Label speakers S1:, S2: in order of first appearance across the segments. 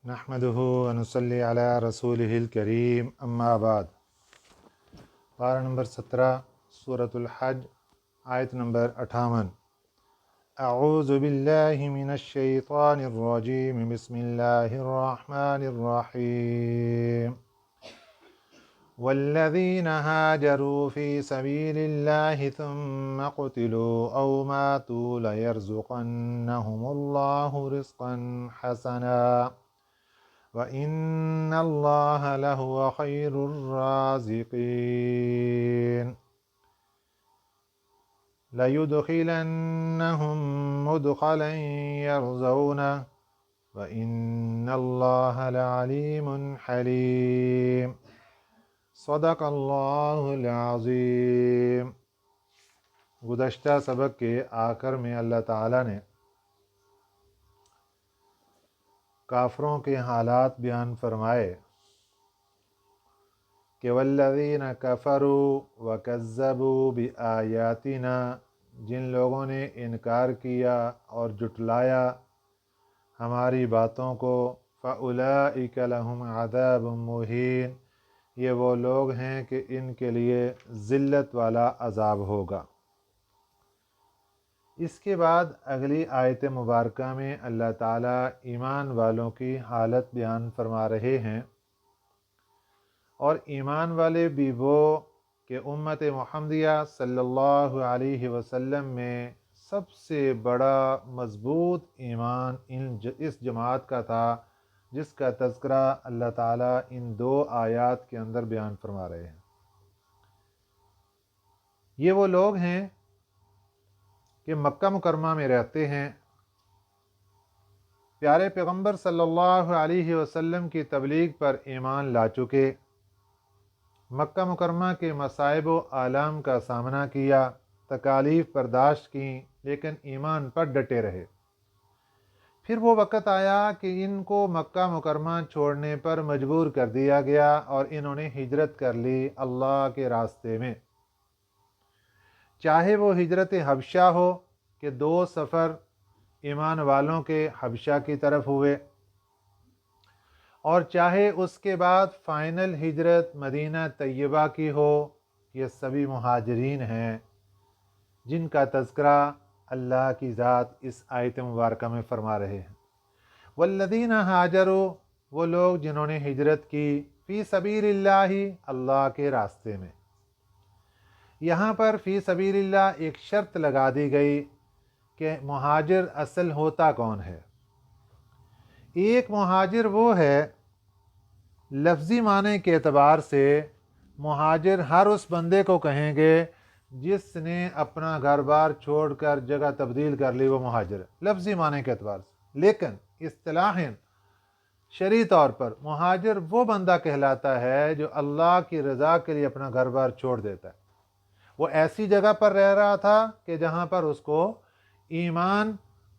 S1: نحمده ونصلی علی رسولہ الکریم اما بعد۔ پارہ نمبر 17 سورۃ الحج، آیت نمبر 58۔ اعوذ باللہ من الشیطان الرجیم، بسم اللہ الرحمن الرحیم۔ والذین هاجروا فی سبیل اللہ ثم قتلوا او ماتوا لیرزقنہم اللہ رزقا حسنا وَإِنَّ اللَّهَ لَهُوَ خَيْرُ الرَّازِقِينَ۔ لَيُدْخِلَنَّهُم مُّدْخَلًا يَرْضَوْنَهُ وَإِنَّ اللَّهَ لَعَلِيمٌ حَلِيمٌ۔ صدق اللہ العظیم۔ گزشتہ سبق کے آخر میں اللہ تعالیٰ نے کافروں کے حالات بیان فرمائے کہ والذین کفروا وکذبوا بآیاتنا، جن لوگوں نے انکار کیا اور جھٹلایا ہماری باتوں کو، فأولئک لہم عذاب مہین، یہ وہ لوگ ہیں کہ ان کے لیے ذلت والا عذاب ہوگا۔ اس کے بعد اگلی آیت مبارکہ میں اللہ تعالیٰ ایمان والوں کی حالت بیان فرما رہے ہیں، اور ایمان والے بھی وہ کہ امت محمدیہ صلی اللہ علیہ وسلم میں سب سے بڑا مضبوط ایمان اس جماعت کا تھا، جس کا تذکرہ اللہ تعالیٰ ان دو آیات کے اندر بیان فرما رہے ہیں۔ یہ وہ لوگ ہیں کہ مکہ مکرمہ میں رہتے ہیں، پیارے پیغمبر صلی اللہ علیہ وسلم کی تبلیغ پر ایمان لا چکے، مکہ مکرمہ کے مصائب و آلام کا سامنا کیا، تکالیف برداشت کیں، لیکن ایمان پر ڈٹے رہے۔ پھر وہ وقت آیا کہ ان کو مکہ مکرمہ چھوڑنے پر مجبور کر دیا گیا اور انہوں نے ہجرت کر لی اللہ کے راستے میں، چاہے وہ ہجرت حبشہ ہو کہ 2 سفر ایمان والوں کے حبشہ کی طرف ہوئے، اور چاہے اس کے بعد فائنل ہجرت مدینہ طیبہ کی ہو، یہ سبھی مہاجرین ہیں جن کا تذکرہ اللہ کی ذات اس آیت مبارکہ میں فرما رہے ہیں۔ والذین ہاجروا، وہ لوگ جنہوں نے ہجرت کی، فی سبیل اللہ، اللہ کے راستے میں۔ یہاں پر فی سبیل اللہ ایک شرط لگا دی گئی کہ مہاجر اصل ہوتا کون ہے؟ ایک مہاجر وہ ہے، لفظی معنی کے اعتبار سے مہاجر ہر اس بندے کو کہیں گے جس نے اپنا گھر بار چھوڑ کر جگہ تبدیل کر لی، وہ مہاجر ہے لفظی معنی کے اعتبار سے، لیکن اصطلاحاً شرعی طور پر مہاجر وہ بندہ کہلاتا ہے جو اللہ کی رضا کے لیے اپنا گھر بار چھوڑ دیتا ہے۔ وہ ایسی جگہ پر رہ رہا تھا کہ جہاں پر اس کو ایمان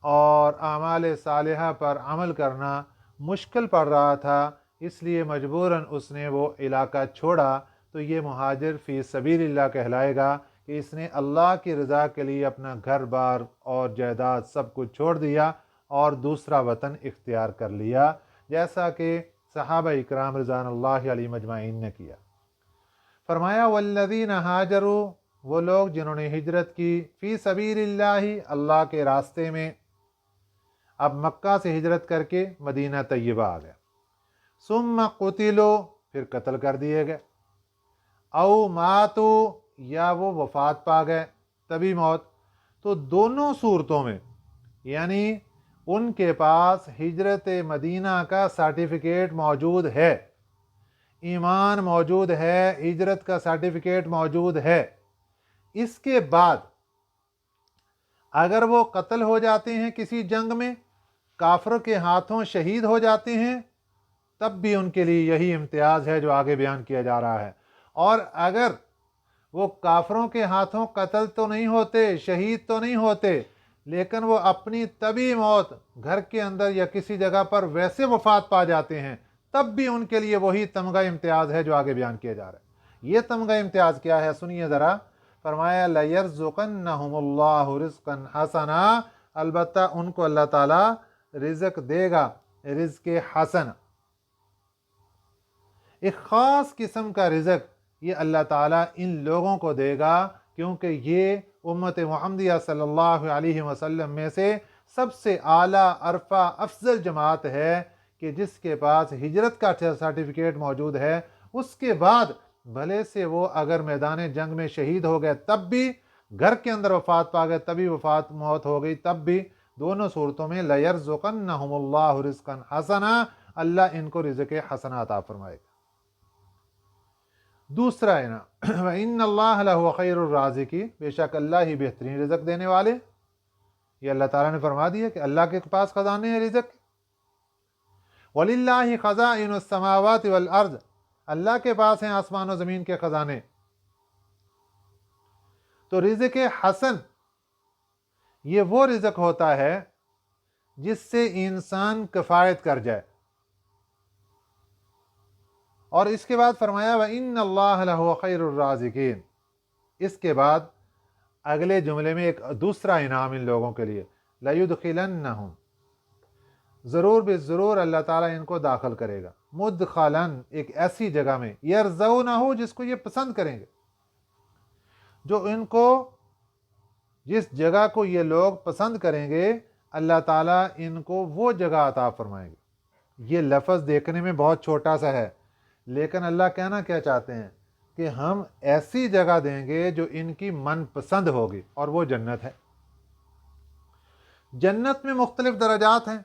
S1: اور اعمال صالحہ پر عمل کرنا مشکل پڑ رہا تھا، اس لیے مجبوراً اس نے وہ علاقہ چھوڑا، تو یہ مہاجر فی سبیل اللہ کہلائے گا کہ اس نے اللہ کی رضا کے لیے اپنا گھر بار اور جائیداد سب کچھ چھوڑ دیا اور دوسرا وطن اختیار کر لیا، جیسا کہ صحابہ اکرام رضوان اللہ علیہم اجمعین نے کیا۔ فرمایا والذین ہاجروا، وہ لوگ جنہوں نے ہجرت کی، فی سبیل اللہ، اللہ کے راستے میں، اب مکہ سے ہجرت کر کے مدینہ طیبہ آ گئے، ثم قتلوا، پھر قتل کر دیے گئے، او ماتوا، یا وہ وفات پا گئے، تبھی موت۔ تو دونوں صورتوں میں یعنی ان کے پاس ہجرت مدینہ کا سرٹیفکیٹ موجود ہے، ایمان موجود ہے، ہجرت کا سرٹیفکیٹ موجود ہے، اس کے بعد اگر وہ قتل ہو جاتے ہیں کسی جنگ میں، کافروں کے ہاتھوں شہید ہو جاتے ہیں، تب بھی ان کے لیے یہی امتیاز ہے جو آگے بیان کیا جا رہا ہے۔ اور اگر وہ کافروں کے ہاتھوں قتل تو نہیں ہوتے، شہید تو نہیں ہوتے، لیکن وہ اپنی طبی موت گھر کے اندر یا کسی جگہ پر ویسے وفات پا جاتے ہیں، تب بھی ان کے لیے وہی تمغہ امتیاز ہے جو آگے بیان کیا جا رہا ہے۔ یہ تمغہ امتیاز کیا ہے؟ سنیے ذرا۔ فرمایا لَيَرْزُقَنَّهُمُ اللَّهُ رِزْقًا حَسَنًا، البتہ ان کو اللہ تعالیٰ رزق دے گا رزق حسن، ایک خاص قسم کا رزق یہ اللہ تعالیٰ ان لوگوں کو دے گا، کیونکہ یہ امت محمدیہ صلی اللہ علیہ وسلم میں سے سب سے اعلیٰ عرفہ افضل جماعت ہے کہ جس کے پاس ہجرت کا سرٹیفکیٹ موجود ہے۔ اس کے بعد بھلے سے وہ اگر میدان جنگ میں شہید ہو گئے تب بھی، گھر کے اندر وفات پا گئے تبھی موت ہو گئی تب بھی، دونوں صورتوں میں لَيَرْزُقَنَّهُمُ اللَّهُ رِزْقًا حَسَنًا، اللہ ان کو رزق حسن عطا فرمائے گا۔ دوسرا ہے نا وَإِنَّ اللَّهَ لَهُوَ خَيْرُ الرَّازِقِينَ، بے شک اللہ ہی بہترین رزق دینے والے، یہ اللہ تعالیٰ نے فرما دیا کہ اللہ کے پاس خزانے ہیں رزق۔ وَلِلَّهِ خَزَائِنُ السَّمَاوَاتِ وَالْأَرْضِ، اللہ کے پاس ہیں آسمان و زمین کے خزانے۔ تو رزق حسن یہ وہ رزق ہوتا ہے جس سے انسان کفایت کر جائے، اور اس کے بعد فرمایا وَإِنَّ اللَّهَ لَهُوَ خَيْرُ الرَّازِقِينَ۔ اس کے بعد اگلے جملے میں ایک دوسرا انعام ان لوگوں کے لیے، لَيُدْخِلَنَّهُمْ، ضرور بے ضرور اللہ تعالیٰ ان کو داخل کرے گا، مدخلاً، ایک ایسی جگہ میں، یرضونہ، جس کو یہ پسند کریں گے، جو ان کو، جس جگہ کو یہ لوگ پسند کریں گے اللہ تعالیٰ ان کو وہ جگہ عطا فرمائیں گے۔ یہ لفظ دیکھنے میں بہت چھوٹا سا ہے، لیکن اللہ کہنا کیا چاہتے ہیں کہ ہم ایسی جگہ دیں گے جو ان کی من پسند ہوگی، اور وہ جنت ہے۔ جنت میں مختلف درجات ہیں،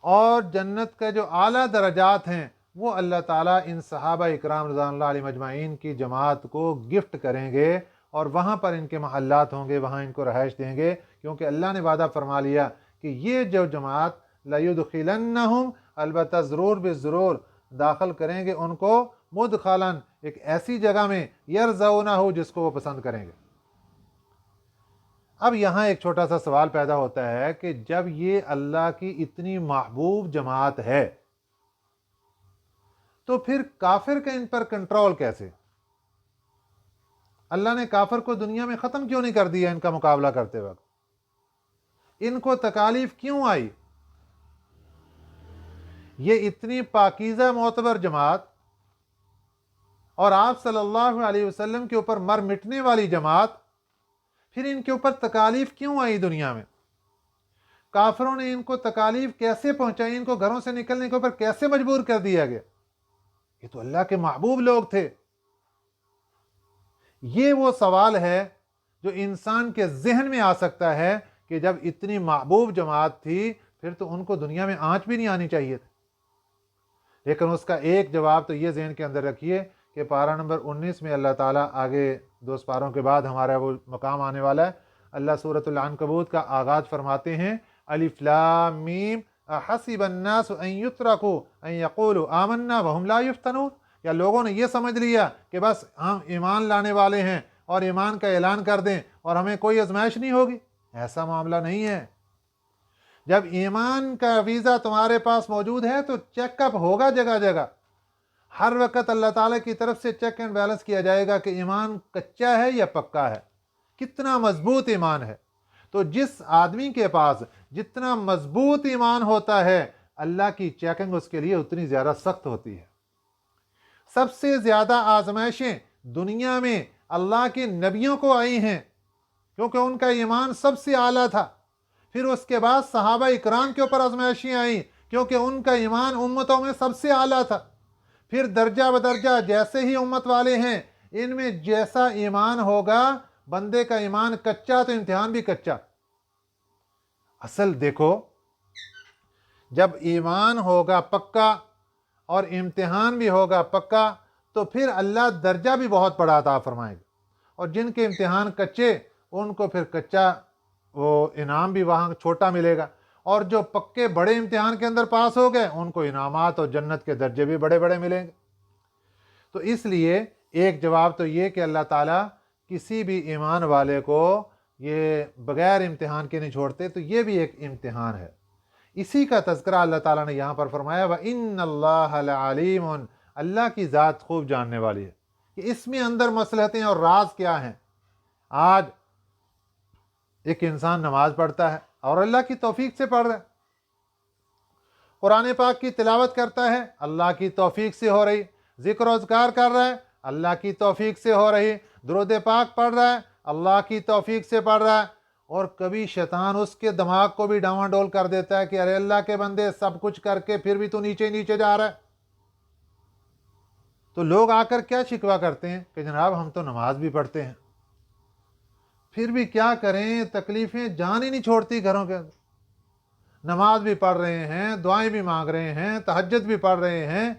S1: اور جنت کا جو اعلیٰ درجات ہیں وہ اللہ تعالیٰ ان صحابہ اکرام رضوان اللہ علیہم اجمعین کی جماعت کو گفٹ کریں گے، اور وہاں پر ان کے محلات ہوں گے، وہاں ان کو رہائش دیں گے، کیونکہ اللہ نے وعدہ فرما لیا کہ یہ جو جماعت لَيُدْخِلَنَّهُمْ، البتہ ضرور بے ضرور داخل کریں گے ان کو، مدخلاً، ایک ایسی جگہ میں، یرضونہ، جس کو وہ پسند کریں گے۔ اب یہاں ایک چھوٹا سا سوال پیدا ہوتا ہے کہ جب یہ اللہ کی اتنی محبوب جماعت ہے تو پھر کافر کا ان پر کنٹرول کیسے؟ اللہ نے کافر کو دنیا میں ختم کیوں نہیں کر دیا ان کا مقابلہ کرتے وقت؟ ان کو تکالیف کیوں آئی؟ یہ اتنی پاکیزہ معتبر جماعت، اور آپ صلی اللہ علیہ وسلم کے اوپر مر مٹنے والی جماعت، پھر ان کے اوپر تکالیف کیوں آئی دنیا میں؟ کافروں نے ان کو تکالیف کیسے پہنچائی؟ ان کو گھروں سے نکلنے کے اوپر کیسے مجبور کر دیا گیا؟ یہ تو اللہ کے محبوب لوگ تھے۔ یہ وہ سوال ہے جو انسان کے ذہن میں آ سکتا ہے کہ جب اتنی محبوب جماعت تھی پھر تو ان کو دنیا میں آنچ بھی نہیں آنی چاہیے تھی۔ لیکن اس کا ایک جواب تو یہ ذہن کے اندر رکھیے کہ پارہ نمبر 19 میں اللہ تعالیٰ، آگے 2 پاروں کے بعد ہمارا وہ مقام آنے والا ہے، اللہ سورۃ العنکبوت کا آغاز فرماتے ہیں، الف لام میم احسب الناس ان یترکوا ان یقولوا آمنا وهم لا یفتنون، یا لوگوں نے یہ سمجھ لیا کہ بس ہم ایمان لانے والے ہیں اور ایمان کا اعلان کر دیں اور ہمیں کوئی آزمائش نہیں ہوگی؟ ایسا معاملہ نہیں ہے۔ جب ایمان کا ویزا تمہارے پاس موجود ہے تو چیک اپ ہوگا جگہ جگہ، ہر وقت اللہ تعالیٰ کی طرف سے چیک اینڈ بیلنس کیا جائے گا کہ ایمان کچا ہے یا پکا ہے، کتنا مضبوط ایمان ہے۔ تو جس آدمی کے پاس جتنا مضبوط ایمان ہوتا ہے، اللہ کی چیکنگ اس کے لیے اتنی زیادہ سخت ہوتی ہے۔ سب سے زیادہ آزمائشیں دنیا میں اللہ کے نبیوں کو آئی ہیں، کیونکہ ان کا ایمان سب سے اعلیٰ تھا۔ پھر اس کے بعد صحابہ اکرام کے اوپر آزمائشیں آئیں، کیونکہ ان کا ایمان امتوں میں سب سے اعلیٰ تھا۔ پھر درجہ بدرجہ جیسے ہی امت والے ہیں، ان میں جیسا ایمان ہوگا، بندے کا ایمان کچا تو امتحان بھی کچا۔ اصل دیکھو، جب ایمان ہوگا پکا اور امتحان بھی ہوگا پکا تو پھر اللہ درجہ بھی بہت بڑا عطا فرمائے گا، اور جن کے امتحان کچے ان کو پھر کچا وہ انعام بھی وہاں چھوٹا ملے گا، اور جو پکے بڑے امتحان کے اندر پاس ہو گئے ان کو انعامات اور جنت کے درجے بھی بڑے بڑے ملیں گے۔ تو اس لیے ایک جواب تو یہ کہ اللہ تعالیٰ کسی بھی ایمان والے کو یہ بغیر امتحان کے نہیں چھوڑتے، تو یہ بھی ایک امتحان ہے۔ اسی کا تذکرہ اللہ تعالیٰ نے یہاں پر فرمایا وَإِنَّ اللَّهَ لَعَلِيمٌ، اللہ کی ذات خوب جاننے والی ہے کہ اس میں اندر مصلحتیں اور راز کیا ہیں۔ آج ایک انسان نماز پڑھتا ہے اور اللہ کی توفیق سے پڑھ رہا ہے، قرآن پاک کی تلاوت کرتا ہے، اللہ کی توفیق سے ہو رہی، ذکر و اذکار کر رہا ہے، اللہ کی توفیق سے ہو رہی، درود پاک پڑھ رہا ہے، اللہ کی توفیق سے پڑھ رہا ہے، اور کبھی شیطان اس کے دماغ کو بھی ڈاواں ڈول کر دیتا ہے کہ ارے اللہ کے بندے سب کچھ کر کے پھر بھی تو نیچے نیچے جا رہا ہے۔ تو لوگ آ کر کیا شکوہ کرتے ہیں کہ جناب ہم تو نماز بھی پڑھتے ہیں، پھر بھی کیا کریں، تکلیفیں جان ہی نہیں چھوڑتی گھروں کے اندر، نماز بھی پڑھ رہے ہیں، دعائیں بھی مانگ رہے ہیں، تہجد بھی پڑھ رہے ہیں۔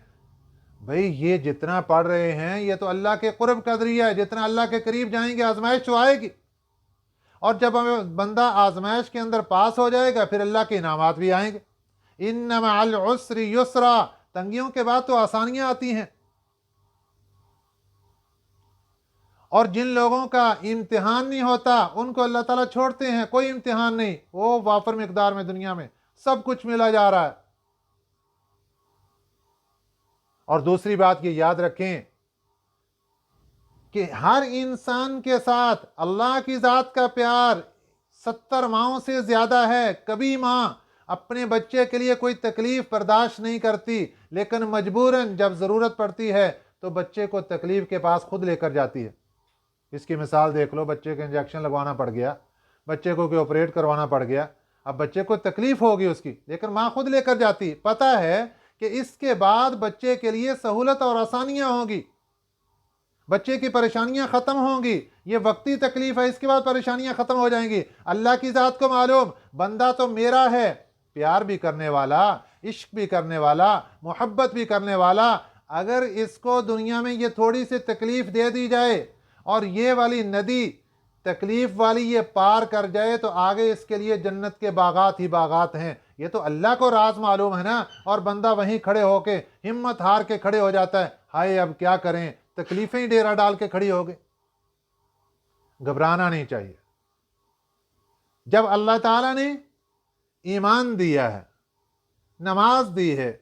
S1: بھئی یہ جتنا پڑھ رہے ہیں یہ تو اللہ کے قرب کا ذریعہ ہے، جتنا اللہ کے قریب جائیں گے آزمائش تو آئے گی، اور جب بندہ آزمائش کے اندر پاس ہو جائے گا پھر اللہ کے انعامات بھی آئیں گے۔ ان مع العسر یسرا، تنگیوں کے بعد تو آسانیاں آتی ہیں۔ اور جن لوگوں کا امتحان نہیں ہوتا ان کو اللہ تعالیٰ چھوڑتے ہیں، کوئی امتحان نہیں، وہ وافر مقدار میں دنیا میں سب کچھ ملا جا رہا ہے۔ اور دوسری بات یہ یاد رکھیں کہ ہر انسان کے ساتھ اللہ کی ذات کا پیار 70 ماؤں سے زیادہ ہے۔ کبھی ماں اپنے بچے کے لیے کوئی تکلیف برداشت نہیں کرتی، لیکن مجبوراً جب ضرورت پڑتی ہے تو بچے کو تکلیف کے پاس خود لے کر جاتی ہے۔ اس کی مثال دیکھ لو، بچے کو انجیکشن لگوانا پڑ گیا، بچے کو کوئی آپریٹ کروانا پڑ گیا، اب بچے کو تکلیف ہوگی اس کی، لیکن ماں خود لے کر جاتی، پتہ ہے کہ اس کے بعد بچے کے لیے سہولت اور آسانیاں ہوں گی، بچے کی پریشانیاں ختم ہوں گی، یہ وقتی تکلیف ہے، اس کے بعد پریشانیاں ختم ہو جائیں گی۔ اللہ کی ذات کو معلوم بندہ تو میرا ہے، پیار بھی کرنے والا، عشق بھی کرنے والا، محبت بھی کرنے والا، اگر اس کو دنیا میں یہ تھوڑی سی تکلیف دے دی جائے اور یہ والی ندی تکلیف والی یہ پار کر جائے تو آگے اس کے لیے جنت کے باغات ہی باغات ہیں۔ یہ تو اللہ کو راز معلوم ہے نا، اور بندہ وہیں کھڑے ہو کے ہمت ہار کے کھڑے ہو جاتا ہے، ہائے اب کیا کریں، تکلیفیں ڈیرا ڈال کے کھڑی ہو گئی۔ گھبرانا نہیں چاہیے۔ جب اللہ تعالیٰ نے ایمان دیا ہے، نماز دی ہے،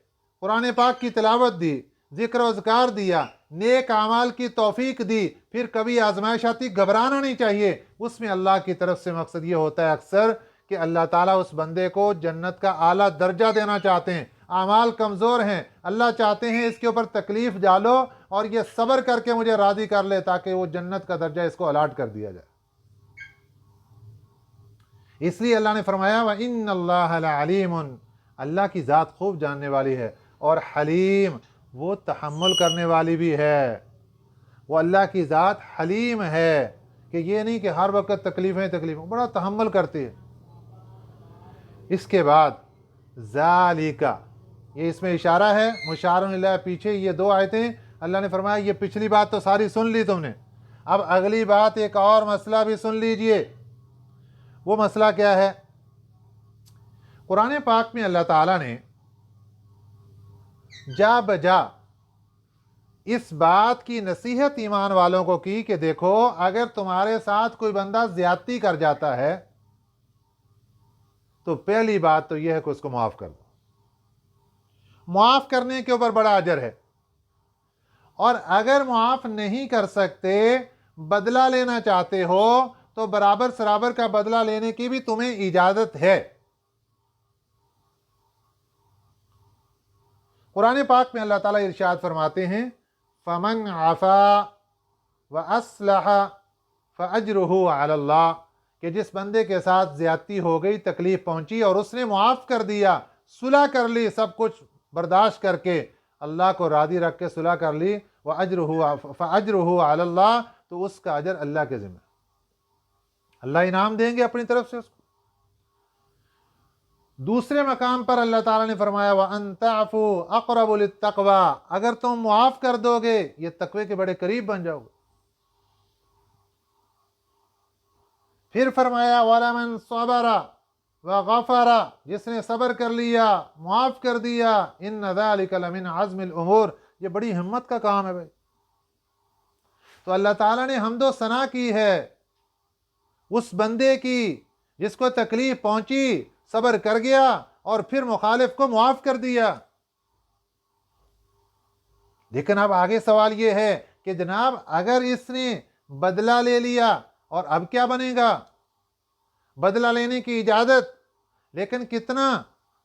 S1: قرآن پاک کی تلاوت دی، ذکر و اذکار دیا، نیک اعمال کی توفیق دی، پھر کبھی آزمائش آتی، گھبرانا نہیں چاہیے۔ اس میں اللہ کی طرف سے مقصد یہ ہوتا ہے اکثر کہ اللہ تعالیٰ اس بندے کو جنت کا اعلیٰ درجہ دینا چاہتے ہیں، اعمال کمزور ہیں، اللہ چاہتے ہیں اس کے اوپر تکلیف ڈالو اور یہ صبر کر کے مجھے راضی کر لے تاکہ وہ جنت کا درجہ اس کو الاٹ کر دیا جائے۔ اس لیے اللہ نے فرمایا وَإِنَّ اللَّهَ لَعَلِيمٌ، اللہ کی ذات خوب جاننے والی ہے، اور حلیم، وہ تحمل کرنے والی بھی ہے۔ وہ اللہ کی ذات حلیم ہے کہ یہ نہیں کہ ہر وقت تکلیفیں، بڑا تحمل کرتی ہے۔ اس کے بعد ذالک، یہ اس میں اشارہ ہے مشار الیہ، پیچھے یہ 2 آیتیں اللہ نے فرمایا یہ پچھلی بات تو ساری سن لی تم نے، اب اگلی بات ایک اور مسئلہ بھی سن لیجئے۔ وہ مسئلہ کیا ہے؟ قرآن پاک میں اللہ تعالیٰ نے جا بجا اس بات کی نصیحت ایمان والوں کو کی کہ دیکھو اگر تمہارے ساتھ کوئی بندہ زیادتی کر جاتا ہے تو پہلی بات تو یہ ہے کہ اس کو معاف کر دو۔ معاف کرنے کے اوپر بڑا اجر ہے، اور اگر معاف نہیں کر سکتے، بدلہ لینا چاہتے ہو تو برابر سرابر کا بدلہ لینے کی بھی تمہیں اجازت ہے۔ قرآن پاک میں اللہ تعالیٰ ارشاد فرماتے ہیں فَمَنْ عَفَا وَأَصْلَحَ فَأَجْرُهُ عَلَى اللَّهِ، کہ جس بندے کے ساتھ زیادتی ہو گئی، تکلیف پہنچی اور اس نے معاف کر دیا، صلح کر لی، سب کچھ برداشت کر کے اللہ کو راضی رکھ کے صلح کر لی، فَأَجْرُهُ عَلَى اللَّهِ، تو اس کا اجر اللہ کے ذمہ، اللہ انعام دیں گے اپنی طرف سے اس کو۔ دوسرے مقام پر اللہ تعالیٰ نے فرمایا وَأَن تَعْفُوا أَقْرَبُ لِلتَّقْوَىٰ، اگر تم معاف کر دو گے یہ تقوی کے بڑے قریب بن جاؤ گے۔ پھر فرمایا وَلَمَنْ صَبَرَ وَغَفَرَ، جس نے صبر کر لیا، معاف کر دیا، إِنَّ ذَلِكَ لَمِنْ عَزْمِ الْأُمُورِ، یہ بڑی ہمت کا کام ہے بھائی۔ تو اللہ تعالیٰ نے حمد و ثنا کی ہے اس بندے کی جس کو تکلیف پہنچی، صبر کر گیا اور پھر مخالف کو معاف کر دیا۔ لیکن اب آگے سوال یہ ہے کہ جناب اگر اس نے بدلہ لے لیا اور اب کیا بنے گا؟ بدلہ لینے کی اجازت، لیکن کتنا؟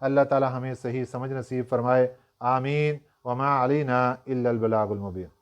S1: اللہ تعالی ہمیں صحیح سمجھ نصیب فرمائے، آمین۔ وما علینا الا البلاغ المبین۔